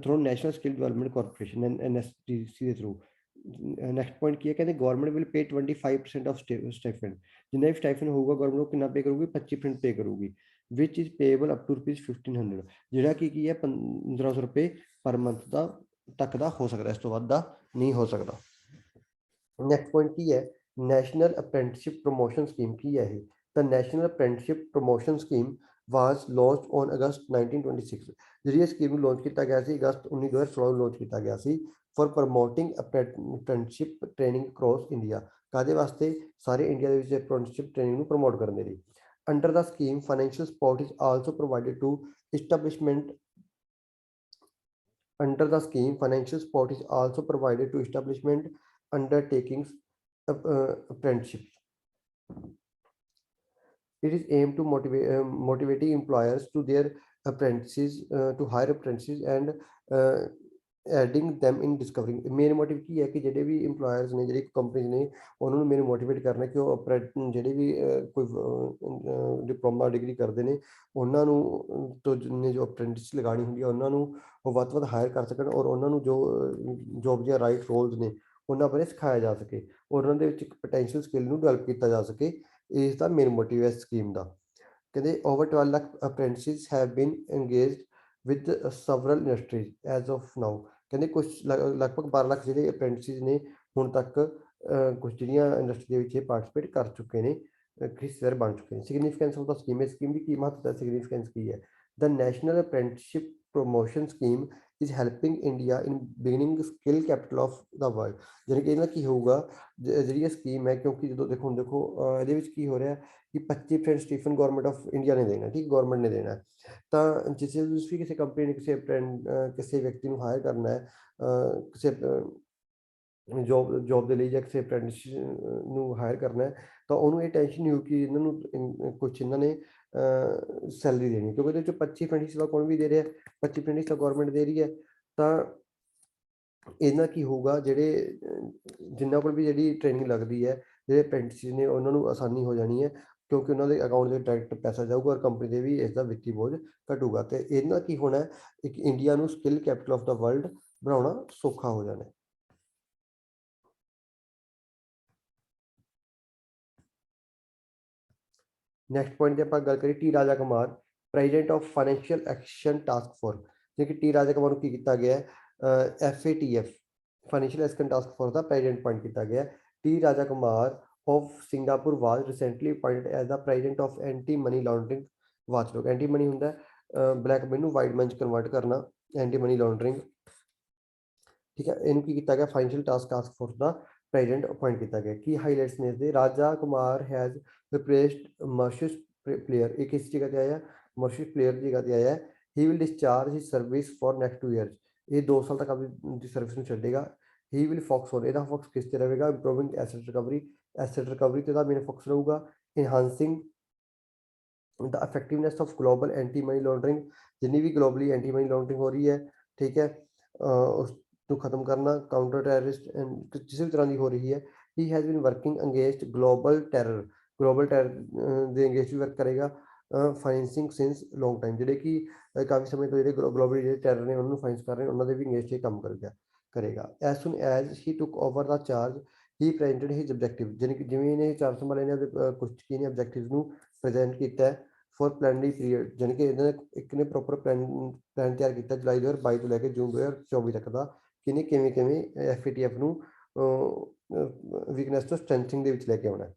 through national skill development corporation NSDC ਦੇ ਥਰੂ। ਨੈਕਸਟ ਪੁਆਇੰਟ ਕੀ ਹੈ, ਕਹਿੰਦੇ government will pay 25% of stipend. ਜਿੰਨਾ ਵੀ ਸਟਾਈਫੰਡ ਹੋਊਗਾ ਗਵਰਨਮੈਂਟ ਕਿੰਨਾ ਪੇ ਕਰੂਗੀ, 25% ਪੇ ਕਰੂਗੀ, ਵਿਚ ਇਜ਼ ਪੇਏਬਲ ਅਪ ਟੂ ₹1500, ਜਿਹੜਾ ਕਿ ਕੀ ਹੈ 1500 ਰੁਪਏ ਪਰ ਮੰਥ ਦਾ ਤੱਕ ਦਾ ਹੋ ਸਕਦਾ, ਇਸ ਤੋਂ ਵੱਧ ਦਾ ਨਹੀਂ ਹੋ ਸਕਦਾ। ਨੈਕਸਟ ਪੁਆਇੰਟ ਕੀ ਹੈ, ਨੈਸ਼ਨਲ ਅਪ੍ਰੈਂਟਿਸਸ਼ਿਪ ਪ੍ਰੋਮੋਸ਼ਨ ਸਕੀਮ ਕੀ ਹੈ ਇਹ, ਤਾਂ national apprenticeship promotion scheme was launched on August 1926। ਜਿਹੜੀ ਇਹ ਸਕੀਮ ਨੂੰ ਲਾਂਚ ਕੀਤਾ ਗਿਆ ਸੀ ਅਗਸਤ 2016 ਨੂੰ ਲਾਂਚ ਕੀਤਾ ਗਿਆ ਸੀ for promoting apprenticeship training across India. ਕਾਹਦੇ ਵਾਸਤੇ, ਸਾਰੇ ਇੰਡੀਆ ਦੇ ਵਿੱਚ ਅਪ੍ਰੈਂਟਿਸਸ਼ਿਪ ਟ੍ਰੇਨਿੰਗ ਨੂੰ ਪ੍ਰਮੋਟ ਕਰਨ ਦੇ ਲਈ। Under the scheme financial support is also provided to establishment under the scheme financial support is also provided to establishment undertakings apprenticeships। It is aimed to motivating employers to their apprentices to hire apprentices and adding them in discovering। Main motive ਕੀ ਹੈ ਕਿ ਜਿਹੜੇ ਵੀ ਇੰਪਲੋਇਰਸ ਨੇ, ਜਿਹੜੀ companies ਨੇ, ਉਹਨਾਂ ਨੂੰ main motivate ਕਰਨਾ ਕਿ ਉਹ ਜਿਹੜੇ ਵੀ ਕੋਈ ਡਿਪਲੋਮਾ ਡਿਗਰੀ ਕਰਦੇ ਨੇ ਉਹਨਾਂ ਨੂੰ ਤੋਂ ਜਿਹਨੇ ਜੋ ਅਪ੍ਰੈਂਟਿਸ ਲਗਾਉਣੀ ਹੁੰਦੀ ਹੈ ਉਹਨਾਂ ਨੂੰ ਉਹ ਵੱਧ ਤੋਂ ਵੱਧ ਹਾਇਰ ਕਰ ਸਕਣ, ਔਰ ਉਹਨਾਂ ਨੂੰ ਜੋ ਜੋਬ ਦੀਆਂ ਰਾਈਟ ਰੋਲਸ ਨੇ ਉਹਨਾਂ ਬਾਰੇ ਸਿਖਾਇਆ ਜਾ ਸਕੇ, ਔਰ ਉਹਨਾਂ ਦੇ ਵਿੱਚ ਇੱਕ ਪੋਟੈਂਸ਼ੀਅਲ ਸਕਿੱਲ ਨੂੰ ਡਿਵੈਲਪ ਕੀਤਾ ਜਾ ਸਕੇ। ਇਸ ਦਾ ਮੇਨ ਮੋਟਿਵ ਹੈ ਸਕੀਮ ਦਾ। ਕਹਿੰਦੇ over 12 lakh apprentices have been engaged with several industries as of now। ਕਹਿੰਦੇ ਕੁਝ ਲਗਭਗ 12 ਲੱਖ ਜਿਹੜੇ apprentices ਨੇ ਹੁਣ ਤੱਕ ਕੁਝ ਜਿਹੜੀਆਂ ਇੰਡਸਟਰੀ ਦੇ ਵਿੱਚ ਇਹ ਪਾਰਟੀਸਪੇਟ ਕਰ ਚੁੱਕੇ ਨੇ, ਹਿੱਸੇਦਾਰ ਬਣ ਚੁੱਕੇ ਨੇ। ਸਿਗਨੀਫਿਕੈਂਸ ਆਫ ਦਾ ਸਕੀਮ, ਇਸ ਸਕੀਮ ਦੀ ਕੀ ਮਹੱਤਤਾ, ਸਿਗਨੀਫਿਕੈਂਸ ਕੀ ਹੈ, the national apprenticeship promotion scheme is helping India in beginning skill capital of the world। ਜਾਣੀ ਕਿ ਇਹਦਾ ਕੀ ਹੋਊਗਾ, ਜਿਹੜੀ ਇਹ ਸਕੀਮ ਹੈ, ਕਿਉਂਕਿ ਜਦੋਂ ਦੇਖੋ ਹੁਣ ਦੇਖੋ ਇਹਦੇ ਵਿੱਚ ਕੀ ਹੋ ਰਿਹਾ ਕਿ 25% ਸਟੀਫਨ ਗਵਰਨਮੈਂਟ ਆਫ ਇੰਡੀਆ ਨੇ ਦੇਣਾ, ਠੀਕ, ਗਵਰਨਮੈਂਟ ਨੇ ਦੇਣਾ। ਤਾਂ ਜਿਸੇ ਤੁਸੀਂ ਕਿਸੇ ਕੰਪਨੀ ਨੇ ਕਿਸੇ ਵਿਅਕਤੀ ਨੂੰ ਹਾਇਰ ਕਰਨਾ ਹੈ, ਕਿਸੇ ਜੋਬ ਦੇ ਲਈ ਜਾਂ ਕਿਸੇ ਅਪ੍ਰੈਂਟਿਸ ਨੂੰ ਹਾਇਰ ਕਰਨਾ ਹੈ, ਤਾਂ ਉਹਨੂੰ ਇਹ ਟੈਨਸ਼ਨ ਨਹੀਂ ਹੋ ਕਿ ਇਹਨਾਂ ਨੂੰ ਕੁਛ ਇਹਨਾਂ ਨੇ ਸੈਲਰੀ ਦੇਣੀ, ਕਿਉਂਕਿ ਉਹਦੇ ਵਿੱਚ 25% ਹਿੱਸਾ ਕੌਣ ਵੀ ਦੇ ਰਿਹਾ, 25% ਹਿੱਸਾ ਗਵਰਨਮੈਂਟ ਦੇ ਰਹੀ ਹੈ। ਤਾਂ ਇਹਦੇ ਕੀ ਹੋਊਗਾ, ਜਿਹੜੇ ਜਿਨ੍ਹਾਂ ਕੋਲ ਵੀ ਜਿਹੜੀ ਟ੍ਰੇਨਿੰਗ ਲੱਗਦੀ ਹੈ, ਜਿਹੜੇ ਅਪ੍ਰੈਂਟਿਸ ਨੇ ਉਹਨਾਂ ਨੂੰ ਆਸਾਨੀ ਹੋ ਜਾਣੀ ਹੈ, ਕਿਉਂਕਿ ਉਹਨਾਂ ਦੇ ਅਕਾਊਂਟ 'ਚ ਡਾਇਰੈਕਟ ਪੈਸਾ ਜਾਊਗਾ ਔਰ ਕੰਪਨੀ ਦੇ ਵੀ ਇਸ ਦਾ ਵਿੱਤੀ ਬੋਝ ਘਟੂਗਾ। ਅਤੇ ਇਹਦੇ ਨਾਲ ਕੀ ਹੋਣਾ, ਇੱਕ ਇੰਡੀਆ ਨੂੰ skill capital of the world ਬਣਾਉਣਾ ਸੌਖਾ ਹੋ ਜਾਣਾ। ਨੈਕਸਟ ਪੁਆਇੰਟ 'ਤੇ ਆਪਾਂ ਗੱਲ ਕਰੀਏ T Raja Kumar, president of financial action task force. ਜਿਵੇਂ ਕਿ ਟੀ ਰਾਜਾ ਕੁਮਾਰ ਨੂੰ ਕੀ ਕੀਤਾ ਗਿਆ ਹੈ, FATF financial action task force ਦਾ ਪ੍ਰੈਜ਼ੀਡੈਂਟ ਅਪਾਇੰਟ ਕੀਤਾ ਗਿਆ। T Raja Kumar of Singapore was recently appointed as the president of anti money laundering watchdog। Anti money ਹੁੰਦਾ ਬਲੈਕ ਮਨੀ ਨੂੰ ਵਾਈਟ ਮਨੀ 'ਚ ਕਨਵਰਟ ਕਰਨਾ, ਐਂਟੀ ਮਨੀ ਲਾਉਂਡਰਿੰਗ, ਠੀਕ ਹੈ। ਇਹਨੂੰ ਕੀ ਕੀਤਾ ਗਿਆ, ਫਾਈਨੈਂਸ਼ੀਅਲ ਟਾਸਕ ਫੋਰਸ ਦਾ ਪ੍ਰੈਜ਼ੀਡੈਂਟ ਅਪਾਇੰਟ ਕੀਤਾ ਗਿਆ। ਕੀ ਹਾਈਲਾਈਟਸ ਨੇ ਇਸਦੇ, Raja Kumar has replaced Marcus Pleyer. ਇਹ ਕਿਸ ਜਗ੍ਹਾ ਤੇ ਆਇਆ, ਮਰਸ਼ੀਅਸ ਪਲੇਅਰ ਦੀ ਜਗ੍ਹਾ ਤੇ ਆਇਆ। He will discharge his service for next 2 years। ਇਹ 2 ਸਾਲ ਤੱਕ ਆਪਣੀ ਸਰਵਿਸ ਨੂੰ ਛੱਡੇਗਾ। ਹੀ ਵਿਲ ਫੋਕਸ ਔਨ, ਇਹਦਾ ਫੋਕਸ ਕਿਸ ਤੇ ਰਹੇਗਾ, improving asset recovery, asset recovery ਤੇ ਦਾ ਮੇਨ ਫੋਕਸ ਰਹੂਗਾ। ਇਨਹਾਂਸਿੰਗ ਦ ਇਫੈਕਟਿਵਨੈਸ ਆਫ ਗਲੋਬਲ ਐਂਟੀ ਮਨੀ ਲਾਉਂਡਰਿੰਗ, ਜਿੰਨੀ ਵੀ ਗਲੋਬਲੀ ਐਂਟੀ ਮਨੀ ਲਾਉਂਡਰਿੰਗ ਹੋ ਰਹੀ ਹੈ, ਠੀਕ ਹੈ, ਉਸ ਨੂੰ ਖਤਮ ਕਰਨਾ, ਕਾਊਂਟਰ ਟੈਰਰਿਸਟ ਕਿਸੇ ਵੀ ਤਰ੍ਹਾਂ ਦੀ ਹੋ ਰਹੀ ਹੈ। He has been working against global terror ਦੇ ਅਗੇਂਸਟ ਵੀ ਵਰਕ ਕਰੇਗਾ। ਫਾਈਨੈਂਸਿੰਗ ਸਿੰਸ ਲੌਂਗ ਟਾਈਮ, ਜਿਹੜੇ ਕਿ ਕਾਫੀ ਸਮੇਂ ਤੋਂ ਜਿਹੜੇ ਗਲੋਬਲ ਜਿਹੜੇ ਟੈਰਰ ਨੇ ਉਹਨਾਂ ਨੂੰ ਫਾਈਨੈਂਸ ਕਰ ਰਹੇ ਨੇ, ਉਹਨਾਂ ਦੇ ਵੀ ਅਗੇਂਸਟ ਇਹ ਕੰਮ ਕਰੇਗਾ। ਐਜ਼ ਸੂਨ ਐਜ਼ ਹੀ ਟੁਕ ਓਵਰ ਦਾ ਚਾਰਜ ਹੀ ਪ੍ਰੈਜ਼ੈਂਟਡ ਹਿਜ਼ ਆਬਜੈਕਟਿਵ, ਜਾਣੀ ਕਿ ਜਿਵੇਂ ਇਹਨੇ ਚਾਰ ਸੰਭਾਲੇ ਨੇ ਉਹਦੇ ਕੁਝ ਕੀ ਨੇ ਆਬਜੈਕਟਿਵ ਨੂੰ ਪ੍ਰੈਜ਼ੈਂਟ ਕੀਤਾ ਹੈ ਫॉर ਪਲੈਨਰੀ ਪੀਰੀਅਡ, ਜਾਣੀ ਕਿ ਇਹਨਾਂ ਨੇ ਇੱਕ ਨੇ ਪ੍ਰੋਪਰ ਪਲਾਨ ਤਿਆਰ ਕੀਤਾ ਜੁਲਾਈ 2022 ਤੋਂ ਲੈ ਕੇ ਜੂਨ 2024 ਤੱਕ ਦਾ, ਕਿ ਇਹਨੇ ਕਿਵੇਂ FATF ਨੂੰ ਵੀਕਨੈਸ ਤੋਂ ਸਟਰੈਂਥਿੰਗ ਦੇ ਵਿੱਚ ਲੈ ਕੇ ਆਉਣਾ।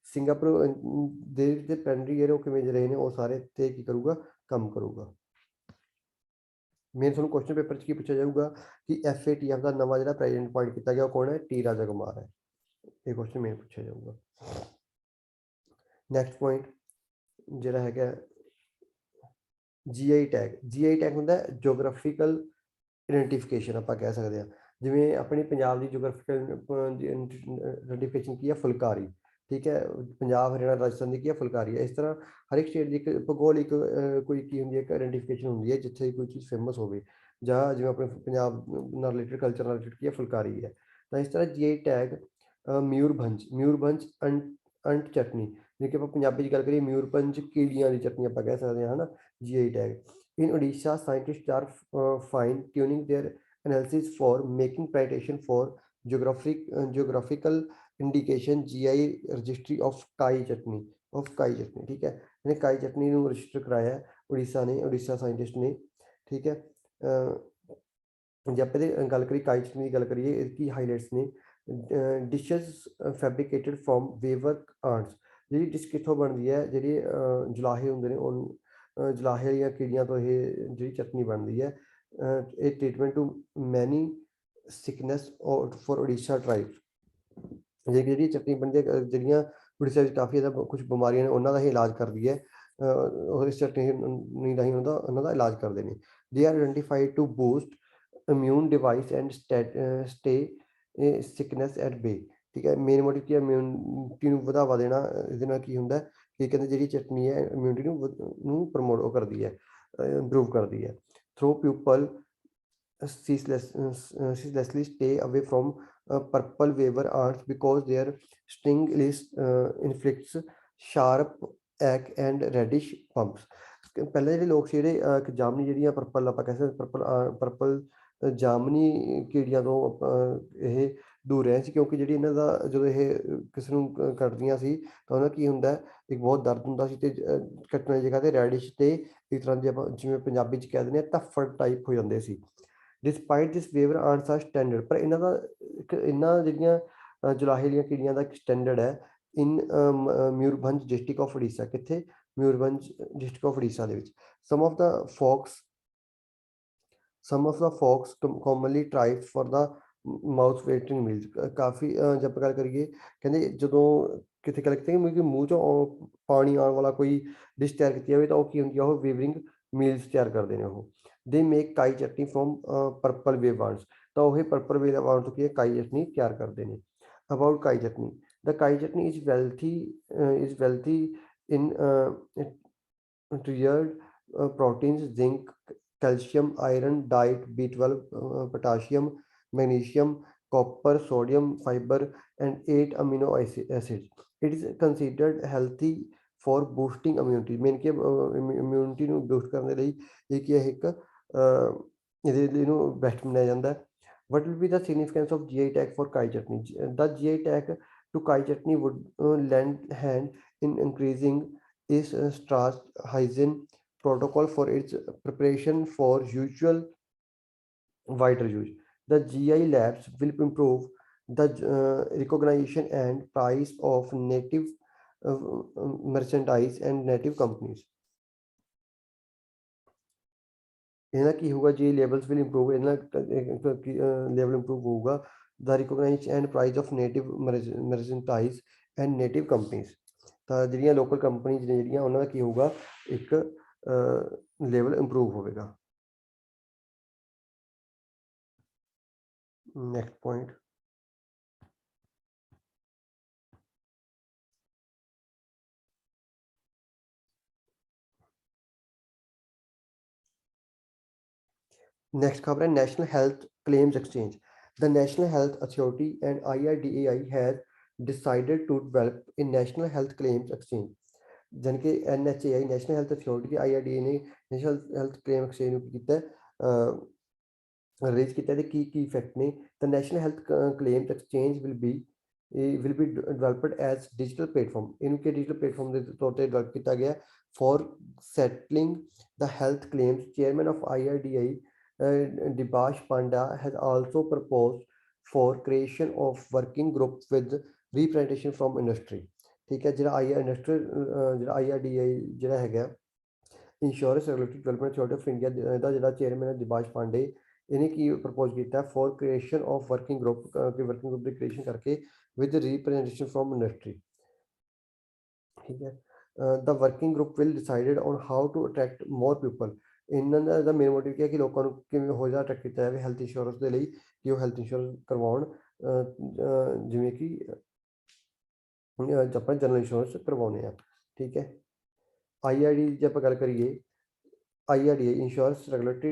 ਸਿੰਗਾਪੁਰ ਦੇ ਜਿਹੜੇ ਪਲੈਨਰੀ ਈਅਰ ਉਹ ਕਿਵੇਂ ਰਹੇ ਨੇ, ਉਹ ਸਾਰੇ ਤੇ ਕੀ ਕਰੂਗਾ, ਕੰਮ ਕਰੂਗਾ। ਮੇਨ ਤੁਹਾਨੂੰ ਕੁਐਸਚਨ ਪੇਪਰ 'ਚ ਕੀ ਪੁੱਛਿਆ ਜਾਊਗਾ ਕਿ FATF ਦਾ ਨਵਾਂ ਜਿਹੜਾ ਪ੍ਰੈਜ਼ੀਡੈਂਟ ਅਪਾਇੰਟ ਕੀਤਾ ਗਿਆ ਉਹ ਕੌਣ ਹੈ, ਟੀ ਰਾਜਾ ਕੁਮਾਰ ਹੈ। ਇਹ ਕੁਐਸਚਨ ਮੇਨ ਪੁੱਛਿਆ ਜਾਊਗਾ। ਨੈਕਸਟ ਪੁਆਇੰਟ ਜਿਹੜਾ ਹੈਗਾ GI ਟੈਗ। GI ਟੈਗ ਹੁੰਦਾ ਜੋਗ੍ਰਾਫੀਕਲ ਆਇਡੈਂਟੀਫਿਕੇਸ਼ਨ, ਆਪਾਂ ਕਹਿ ਸਕਦੇ ਹਾਂ। ਜਿਵੇਂ ਆਪਣੀ ਪੰਜਾਬ ਦੀ ਜੋਗ੍ਰਾਫੀਕਲ ਆਇਡੈਂਟੀਫਿਕੇਸ਼ਨ ਕੀ ਹੈ, ਫੁਲਕਾਰੀ, ਠੀਕ ਹੈ। ਪੰਜਾਬ, ਹਰਿਆਣਾ, ਰਾਜਸਥਾਨ ਦੀ ਕੀ ਹੈ, ਫੁਲਕਾਰੀ ਹੈ। ਇਸ ਤਰ੍ਹਾਂ ਹਰ ਇੱਕ ਸਟੇਟ ਦੀ ਇੱਕ ਭੂਗੋਲਿਕ ਕੋਈ ਕੀ ਹੁੰਦੀ ਹੈ, ਇੱਕ ਆਇਡੈਂਟੀਫਿਕੇਸ਼ਨ ਹੁੰਦੀ ਹੈ ਜਿੱਥੇ ਕੋਈ ਚੀਜ਼ ਫੇਮਸ ਹੋਵੇ, ਜਾਂ ਜਿਵੇਂ ਆਪਣੇ ਪੰਜਾਬ ਨਾਲ ਰਿਲੇਟਡ, ਕਲਚਰ ਨਾਲ ਰਿਲੇਟਡ ਕੀ ਹੈ, ਫੁਲਕਾਰੀ ਹੈ। ਤਾਂ ਇਸ ਤਰ੍ਹਾਂ GI ਟੈਗ ਮਯੂਰਭੰਜ ਅੰਟ ਚਟਨੀ, ਜੇ ਕਿ ਆਪਾਂ ਪੰਜਾਬੀ 'ਚ ਗੱਲ ਕਰੀਏ ਮਯੂਰਭੰਜ ਕੀੜੀਆਂ ਦੀ ਚਟਨੀ ਆਪਾਂ ਕਹਿ ਸਕਦੇ ਹਾਂ, ਹੈ ਨਾ। GI tag in Odisha scientist are fine tuning their analysis for making citation for geographical indication GI registry of ਕਾਈ ਚਟਨੀ, ਠੀਕ ਹੈ। ਇਹਨੇ ਕਾਈ ਚਟਨੀ ਨੂੰ ਰਜਿਸਟਰ ਕਰਾਇਆ ਉੜੀਸਾ ਸਾਇੰਟਿਸਟ ਨੇ, ਠੀਕ ਹੈ। ਜੇ ਆਪਾਂ ਇਹਦੀ ਗੱਲ ਕਰੀਏ, ਕਾਈ ਚਟਨੀ ਦੀ ਗੱਲ ਕਰੀਏ, ਇਹ ਕੀ ਹਾਈਲਾਈਟਸ ਨੇ, ਡਿਸ਼ਜ਼ ਫੈਬਰੀਕੇਟਡ ਫਰੋਮ ਵੇਵਰ ਆਂਟਸ। ਜਿਹੜੀ ਡਿਸ਼ ਕਿੱਥੋਂ ਬਣਦੀ ਹੈ, ਜਿਹੜੀ ਜੁਲਾਹੇ ਹੁੰਦੇ ਨੇ, ਉਹ ਜੁਲਾਹੇ ਵਾਲੀਆਂ ਕੀੜੀਆਂ ਤੋਂ ਇਹ ਜਿਹੜੀ ਚਟਨੀ ਬਣਦੀ ਹੈ। ਇਹ ਟ੍ਰੀਟਮੈਂਟ ਟੂ ਮੈਨੀ ਸਿਕਨੈਸ ਫॉर ਉੜੀਸਾ ਟਰਾਈਬਸ, ਜਿਹੜੀ ਚਟਨੀ ਬਣਦੀ ਹੈ, ਜਿਹੜੀਆਂ ਉੜੀਸਾ ਵਿੱਚ ਕਾਫੀ ਜ਼ਿਆਦਾ ਕੁਝ ਬਿਮਾਰੀਆਂ ਨੇ ਉਹਨਾਂ ਦਾ ਹੀ ਇਲਾਜ ਕਰਦੀ ਹੈ। ਉਹ ਇਸ ਚਟਨੀ ਰਾਹੀਂ ਉਹਨਾਂ ਦਾ ਇਲਾਜ ਕਰਦੇ ਨੇ। They are identified to boost immune device and stay sickness at bay, ਠੀਕ ਹੈ। ਮੇਨ ਮੋਟਿਵ ਕੀ ਹੈ, ਇਮਿਊਨਿਟੀ ਨੂੰ ਵਧਾਵਾ ਦੇਣਾ। ਇਹਦੇ ਨਾਲ ਕੀ ਹੁੰਦਾ ਕਿ ਕਹਿੰਦੇ ਜਿਹੜੀ ਚਟਨੀ ਹੈ ਇਮਿਊਨਿਟੀ ਨੂੰ ਪ੍ਰਮੋਟ ਕਰਦੀ ਹੈ, ਇੰਪਰੂਵ ਕਰਦੀ ਹੈ। Through people ceaselessly stay away from purple weaver ants because their sting inflicts sharp ache and reddish bumps। ਪਹਿਲੇ ਜਿਹੜੇ ਲੋਕ ਸੀ, ਜਿਹੜੇ ਜਾਮਨੀ ਜਿਹੜੀਆਂ ਪਰਪਲ ਆਪਾਂ ਕਹਿ ਸਕਦੇ ਪਰਪਲ ਜਾਮਨੀ ਕੀੜੀਆਂ ਤੋਂ ਇਹ ਦੂਰ ਰਹੇ ਸੀ, ਕਿਉਂਕਿ ਜਿਹੜੀ ਇਹਨਾਂ ਦਾ ਜਦੋਂ ਇਹ ਕਿਸੇ ਨੂੰ ਕੱਟਦੀਆਂ ਸੀ ਤਾਂ ਉਹਨਾਂ ਕੀ ਹੁੰਦਾ, ਇੱਕ ਬਹੁਤ ਦਰਦ ਹੁੰਦਾ ਸੀ, ਅਤੇ ਕੱਟਣ ਦੀ ਜਗ੍ਹਾ 'ਤੇ ਰੈਡਿਸ਼ ਅਤੇ ਇੱਕ ਤਰ੍ਹਾਂ ਦੀ ਆਪਾਂ ਜਿਵੇਂ ਪੰਜਾਬੀ 'ਚ ਕਹਿ ਦਿੰਦੇ ਹਾਂ ਧੱਫੜ ਟਾਈਪ ਹੋ ਜਾਂਦੇ ਸੀ। ਡਿਸਪਾਈਟ ਦਿਸ ਵੇਵਰ ਆਂਟਸ ਆਰ ਸਟੈਂਡਰਡ, ਪਰ ਇਹਨਾਂ ਦਾ ਇਹਨਾਂ ਜਿਹੜੀਆਂ ਜੁਲਾਹੇ ਦੀਆਂ ਕੀੜੀਆਂ ਦਾ ਇੱਕ ਸਟੈਂਡਰਡ ਹੈ in Mayurbhanj district of Orissa. ਕਿੱਥੇ, ਮਯੂਰਭੰਜ ਡਿਸਟ੍ਰਿਕਟ ਆਫ ਉੜੀਸਾ ਦੇ ਵਿੱਚ। Some of the focus Some of the folks commonly try for the mouth watering meals ਕਾਫੀ ਜੇ ਆਪਾਂ ਗੱਲ ਕਰੀਏ ਕਹਿੰਦੇ ਜਦੋਂ ਕਿਤੇ ਗੱਲ ਕੀਤੀ ਕਿ ਮੂੰਹ ਚੋਂ ਪਾਣੀ ਆਉਣ ਵਾਲਾ ਕੋਈ ਡਿਸ਼ ਤਿਆਰ ਕੀਤੀ ਜਾਵੇ ਤਾਂ ਉਹ ਕੀ ਹੁੰਦੀ ਆ ਉਹ ਵੇਵਰਿੰਗ ਮੀਲਸ ਤਿਆਰ ਕਰਦੇ ਨੇ ਉਹ ਦੇ ਮੇਕ ਕਾਈ ਚਟਨੀ ਫਰੋਮ ਪਰਪਲ ਵੇਵ ਵਾਰਡਸ ਤਾਂ ਉਹ ਪਰਪਲ ਵੇਵ ਵਾਰਡ ਤੋਂ ਕੀ ਹੈ ਕਾਈ ਚਟਨੀ ਤਿਆਰ ਕਰਦੇ ਨੇ ਅਬਾਊਟ ਕਾਈ ਚਟਨੀ the Kai chutney is wealthy in tiered proteins, zinc, calcium, iron, diet, B12, potassium, magnesium, copper, sodium, fiber, and 8 amino acids. It is considered healthy for boosting immunity. Main ਕਿ immunity ਨੂੰ boost ਕਰਨ ਦੇ ਲਈ ਇਹ ਕੀ ਹੈ ਇੱਕ ਇਹਦੇ ਲਈ ਇਹਨੂੰ ਬੈਸਟ ਮੰਨਿਆ ਜਾਂਦਾ ਹੈ. What will be the significance of GI tag for Kai chutney? The GI tag to Kai chutney would lend hand in increasing is starch hygiene protocol for its preparation for usual wider use. The GI labs will improve the recognition and price of native merchandise and native companies. ਇਹਨਾਂ ਕੀ ਹੋਊਗਾ ਜੀ levels will improve ਇਹਨਾਂ level improve ਹੋਊਗਾ the recognition and price of native merchandise and native companies ਤਾਂ ਜਿਹੜੀਆਂ local companies ਨੇ ਜਿਹੜੀਆਂ ਉਹਨਾਂ ਦਾ ਕੀ ਹੋਊਗਾ ਇੱਕ ਲੈਵਲ ਇੰਪਰੂਵ ਹੋਵੇਗਾ ਨੈਕਸਟ ਪੁਆਇੰਟ नेक्स्ट खबर है national health claims exchange the national health authority and IRDAI has decided to develop a national health claims exchange ਜਾਣੀ ਕਿ NHAI national health authority IRDA ਨੇ ਨੈਸ਼ਨਲ ਹੈਲਥ ਕਲੇਮ ਐਕਸਚੇਂਜ ਨੂੰ ਕੀਤਾ release ਕੀਤਾ ਤੇ ਕੀ effect ਨੇ ਤਾਂ national health claim exchange will be developed as digital platform ਇਹਨੂੰ ਕਿ ਡਿਜੀਟਲ ਪਲੇਟਫਾਰਮ ਦੇ ਤੌਰ ਤੇ ਡਿਵੈਲਪ ਕੀਤਾ ਗਿਆ for settling the health claims. Chairman of IRDA Dibash Panda has also proposed for creation of working group with representation from industry. ठीक है ਜਿਹੜਾ IRDA ਜਿਹੜਾ ਹੈਗਾ insurance regulatory development authority of India ਦਾ ਜਿਹੜਾ ਚੇਅਰਮੈਨ ਹੈ ਦਿਬਾਸ਼ ਪਾਂਡੇ ਇਹਨੇ ਕੀ ਪ੍ਰਪੋਜ਼ ਕੀਤਾ for creation of working group ਕਿ ਵਰਕਿੰਗ ਗਰੁੱਪ ਦੀ ਕ੍ਰੀਏਸ਼ਨ ਕਰਕੇ ਵਿਦ ਰਿਪਰੈਜ਼ੈਂਟੇਸ਼ਨ ਫਰੋਮ ਇੰਡਸਟਰੀ ਠੀਕ ਹੈ the working group will decided on how to attract more people ਇਹਨਾਂ ਦਾ ਮੇਨ ਮੋਟਿਵ ਕੀ ਹੈ ਕਿ ਲੋਕਾਂ ਨੂੰ ਕਿਵੇਂ ਹੋ ਜਾ ਅਟਰੈਕਟ ਕੀਤਾ ਜਾਵੇ ਹੈਲਥ ਇੰਸ਼ੋਰੈਂਸ ਦੇ ਲਈ ਕਿ ਉਹ ਹੈਲਥ ਇੰਸ਼ੋਰੈਂਸ ਕਰਵਾਉਣ ਜਿਵੇਂ ਕਿ ਆਪਾਂ ਜਨਰਲ ਇੰਸ਼ੋਰੈਂਸ ਕਰਵਾਉਂਦੇ ਆ ਠੀਕ ਹੈ IRD ਜੇ ਆਪਾਂ ਗੱਲ ਕਰੀਏ IRDA Insurance Regulatory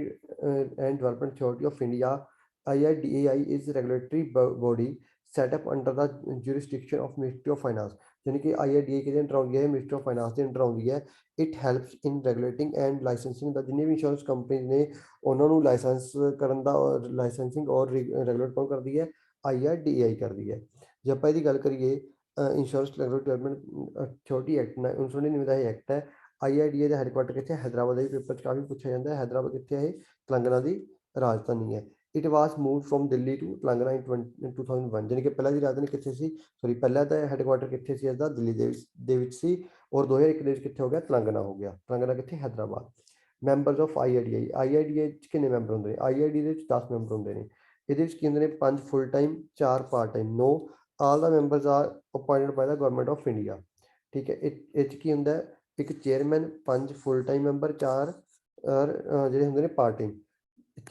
and Development Authority of India IRDAI is a regulatory body set up under the jurisdiction of Ministry of Finance यानी कि IRDA के अंडर आती है मिनिस्ट्री ऑफ फाइनेंस के अंडर आती है it helps in regulating and licensing the जिन्हें भी इंश्योरेंस कंपनीज ने उन्होंने लाइसेंस करन दा और लाइसेंसिंग और रेगुलेट कौन करती है IRDAI करती है जब ਆਪਾਂ ਇਹਦੀ ਗੱਲ ਕਰੀਏ insurance regulatory development authority act 1999 ਦਾ ਇਹ ਐਕਟ ਹੈ IRDA ਦਾ ਹੈਡਕੁਆਟਰ ਕਿੱਥੇ ਹੈਦਰਾਬਾਦ ਦੇ ਪੇਪਰ 'ਚ ਕਾਫੀ ਪੁੱਛਿਆ ਜਾਂਦਾ ਹੈ ਹੈਦਰਾਬਾਦ ਕਿੱਥੇ ਹੈ ਤੇਲੰਗਾਨਾ ਦੀ ਰਾਜਧਾਨੀ ਹੈ it was moved from Delhi to Telangana in 2001 ਜਾਨੀ ਕਿ ਪਹਿਲਾਂ ਦੀ ਰਾਜਧਾਨੀ ਕਿੱਥੇ ਸੀ ਸੌਰੀ ਪਹਿਲਾਂ ਤਾਂ ਹੈਡਕੁਆਟਰ ਕਿੱਥੇ ਸੀ ਇਸਦਾ ਦਿੱਲੀ ਦੇ ਵਿੱਚ ਸੀ ਔਰ 2001 ਦੇ ਵਿੱਚ ਕਿੱਥੇ ਹੋ ਗਿਆ ਤੇਲੰਗਾਨਾ ਹੋ ਗਿਆ ਤੇਲੰਗਾਨਾ ਕਿੱਥੇ ਹੈਦਰਾਬਾਦ ਮੈਂਬਰਸ ਆਫ IRDA 'ਚ ਕਿੰਨੇ ਮੈਂਬਰ ਹੁੰਦੇ ਨੇ IRDA ਦੇ ਵਿੱਚ 10 ਮੈਂਬਰ ਹੁੰਦੇ ਨੇ ਇਹਦੇ ਵਿੱਚ ਕੀ ਹੁੰਦੇ ਨੇ 5 full time 4 part time 9 all the members are appointed by the government of India ਠੀਕ ਹੈ ਇਹ 'ਚ ਕੀ ਹੁੰਦਾ ਇੱਕ ਚੇਅਰਮੈਨ 5 ਫੁੱਲ ਟਾਈਮ ਮੈਂਬਰ 4 ਔਰ ਜਿਹੜੇ ਹੁੰਦੇ ਨੇ part time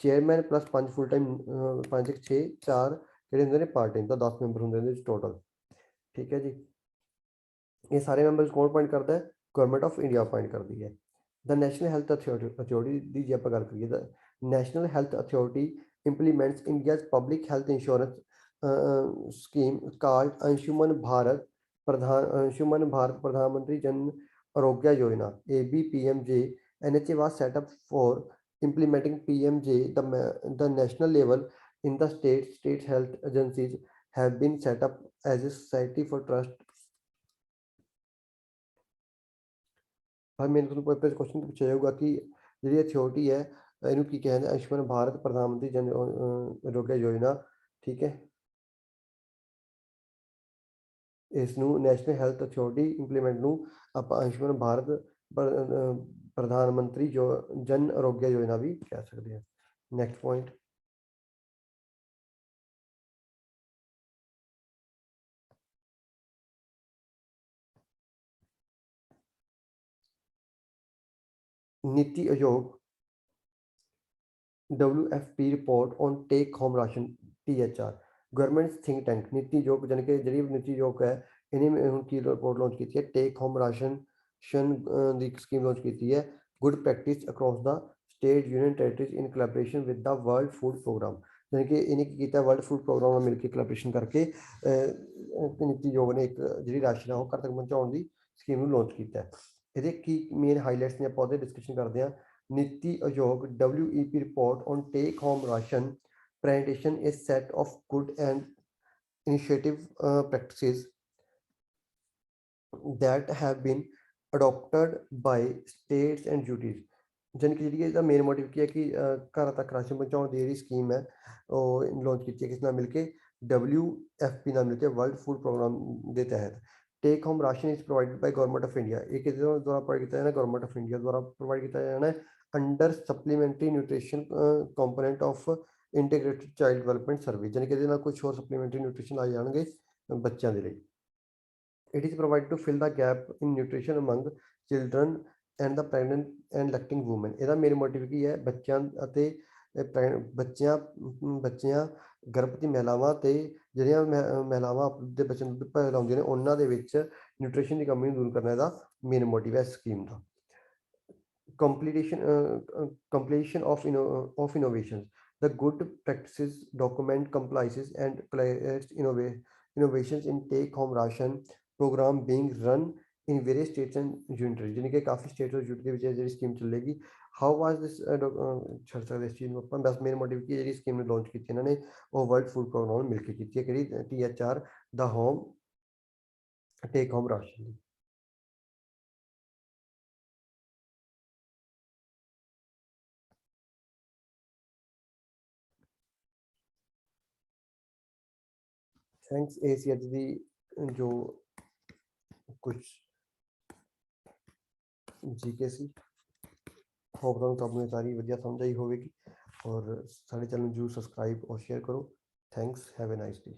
chairman plus 5 full time 5 6 4 ਜਿਹੜੇ ਹੁੰਦੇ ਨੇ ਪਾਰਟ ਟਾਈਮ ਤਾਂ 10 ਮੈਂਬਰ ਹੁੰਦੇ ਨੇ ਟੋਟਲ ਠੀਕ ਹੈ ਜੀ ਇਹ ਸਾਰੇ ਮੈਂਬਰਸ ਕੌਣ ਅਪਾਇੰਟ ਕਰਦਾ ਹੈ ਗਵਰਨਮੈਂਟ ਆਫ ਇੰਡੀਆ ਅਪਾਇੰਟ ਕਰਦੀ ਹੈ ਦ ਨੈਸ਼ਨਲ ਹੈਲਥ ਅਥਾਰਟੀ ਦੀ ਜੇ ਆਪਾਂ ਗੱਲ ਕਰੀਏ ਤਾਂ national health authority implements India's public health insurance scheme called Ayushman Bharat Pradhan Mantri Jan Arogya Yojana ABPMJ. NHA was set up for implementing PMJ. The national level in the state health agencies have been set up as a society for trust. भाई मैंने ਤੁਹਾਨੂੰ ਕੋਈ question ਪੁੱਛਿਆ ਜਾਊਗਾ ਕਿ ਜਿਹੜੀ authority ਹੈ ਇਹਨੂੰ ਕੀ ਕਹਿੰਦੇ ਆਯੁਸ਼ਮਾਨ ਭਾਰਤ ਪ੍ਰਧਾਨ ਮੰਤਰੀ ਜਨ ਆਰੋਗਯ ਯੋਜਨਾ ਠੀਕ ਹੈ ਇਸ ਨੂੰ ਨੈਸ਼ਨਲ ਹੈਲਥ ਅਥਾਰਟੀ ਇੰਪਲੀਮੈਂਟ ਨੂੰ ਆਪਾਂ ਆਯੁਸ਼ਮਾਨ ਭਾਰਤ ਪ੍ਰਧਾਨ ਮੰਤਰੀ ਜਨ ਆਰੋਗਯ ਯੋਜਨਾ ਵੀ ਕਹਿ ਸਕਦੇ ਹਾਂ next point, NITI Aayog WFP report on take home ration THR government think tank NITI Aayog जानी कि जी नीति आयोग है इन्हें ਹੁਣ की रिपोर्ट लॉन्च की है टेक होम राशन की स्कीम लॉन्च की है good practice across the state union territories in collaboration with the world food programme यानी कि इन्हें की किया वर्ल्ड फूड प्रोग्राम ਨਾਲ ਮਿਲ ਕੇ ਕੋਲੈਬੋਰੇਸ਼ਨ ਕਰਕੇ ਨੀਤੀ ਆਯੋਗ ਨੇ ਇੱਕ ਜਿਹੜੀ ਰਾਸ਼ਨ ਆ ਉਹ ਘਰ ਤੱਕ ਪਹੁੰਚਾਉਣ ਦੀ ਸਕੀਮ ਨੂੰ ਲਾਂਚ ਕੀਤਾ ਹੈ। ਇਹਦੇ ਕੀ ਮੇਨ ਹਾਈਲਾਈਟਸ ਨੇ ਆਪਾਂ ਉਹਦੇ ਡਿਸਕਸ਼ਨ ਕਰਦੇ ਹਾਂ। NITI Aayog WEP report on take home ration presentation a set of good and initiative practices that have been adopted by states and duties ਜਾਣੀ ਕਿ ਜਿਹੜੀ ਇਹਦਾ ਮੇਨ ਮੋਟਿਵ ਕੀ ਹੈ ਕਿ ਘਰਾਂ ਤੱਕ ਰਾਸ਼ਨ ਪਹੁੰਚਾਉਣ ਦੀ ਜਿਹੜੀ ਸਕੀਮ ਹੈ ਉਹ ਲਾਂਚ ਕੀਤੀ ਹੈ ਕਿਸ ਨਾਲ ਮਿਲ ਕੇ WFP ਨਾਲ ਮਿਲ ਕੇ ਵਰਲਡ ਫੂਡ ਪ੍ਰੋਗਰਾਮ ਦੇ ਤਹਿਤ take home ration is provided by government of India ਇਹ ਕਿਹਦੇ ਦੁਆਰਾ ਪ੍ਰੋਵਾਈਡ ਕੀਤਾ ਜਾਣਾ ਗਵਰਨਮੈਂਟ ਆਫ ਇੰਡੀਆ ਦੁਆਰਾ ਪ੍ਰੋਵਾਈਡ ਕੀਤਾ ਜਾਣਾ under supplementary nutrition component of integrated child development service ਜਾਣੀ ਕਿ ਇਹਦੇ ਨਾਲ ਕੁਝ ਹੋਰ ਸਪਲੀਮੈਂਟਰੀ ਨਿਊਟ੍ਰੀਸ਼ਨ ਆਏ ਜਾਣਗੇ ਬੱਚਿਆਂ ਦੇ ਲਈ। It is provided to fill the gap in nutrition among children and the pregnant and lacting women ਇਹਦਾ ਮੇਨ ਮੋਟਿਵ ਕੀ ਹੈ ਬੱਚਿਆਂ ਅਤੇ ਬੱਚਿਆਂ ਗਰਭਵਤੀ ਮਹਿਲਾਵਾਂ ਤੇ ਜਿਹੜੀਆਂ ਮਹਿਲਾਵਾਂ ਦੇ ਬੱਚੇ ਨੂੰ ਦੁੱਧ ਪਿਲਾਉਂਦੀਆਂ ਨੇ ਉਹਨਾਂ ਦੇ ਵਿੱਚ ਨਿਊਟ੍ਰੀਸ਼ਨ ਦੀ ਕਮੀ ਨੂੰ ਦੂਰ ਕਰਨਾ ਇਹਦਾ ਮੇਨ ਮੋਟਿਵ ਹੈ scheme the. completion of innovations the good practices document compliances and innovations in take home ration program being run in various states and units यानी कि काफ़ी स्टेट्स और यूनिट के ਵਿੱਚ ਜਿਹੜੀ ਸਕੀਮ ਚੱਲੇਗੀ। ਹਾਊ ਵਾਸ ਦਿਸ ਛੱਡ ਸਕਦੇ ਇਸ ਚੀਜ਼ ਨੂੰ ਆਪਾਂ ਬਸ ਮੇਨ ਮੋਟਿਵ ਕੀ ਜਿਹੜੀ ਸਕੀਮ ਨੇ ਲਾਂਚ ਕੀਤੀ ਇਹਨਾਂ ਨੇ ਉਹ ਵਰਲਡ ਫੂਡ ਪ੍ਰੋਗਰਾਮ ਨਾਲ ਮਿਲ ਕੇ ਕੀਤੀ ਹੈ ਕਿਹੜੀ THR ਦਾ ਹੋਮ ਟੇਕ ਹੋਮ ਰਾਸ਼ਨ। ਥੈਂਕਸ ਇਹ ਸੀ ਅੱਜ ਦੀ ਜੋ ਕੁਝ जीके सी होप तुहानूं सारी वधिया समझ आई होगी और साडे चैनल जरूर सबसक्राइब और शेयर करो। Thanks have a nice day.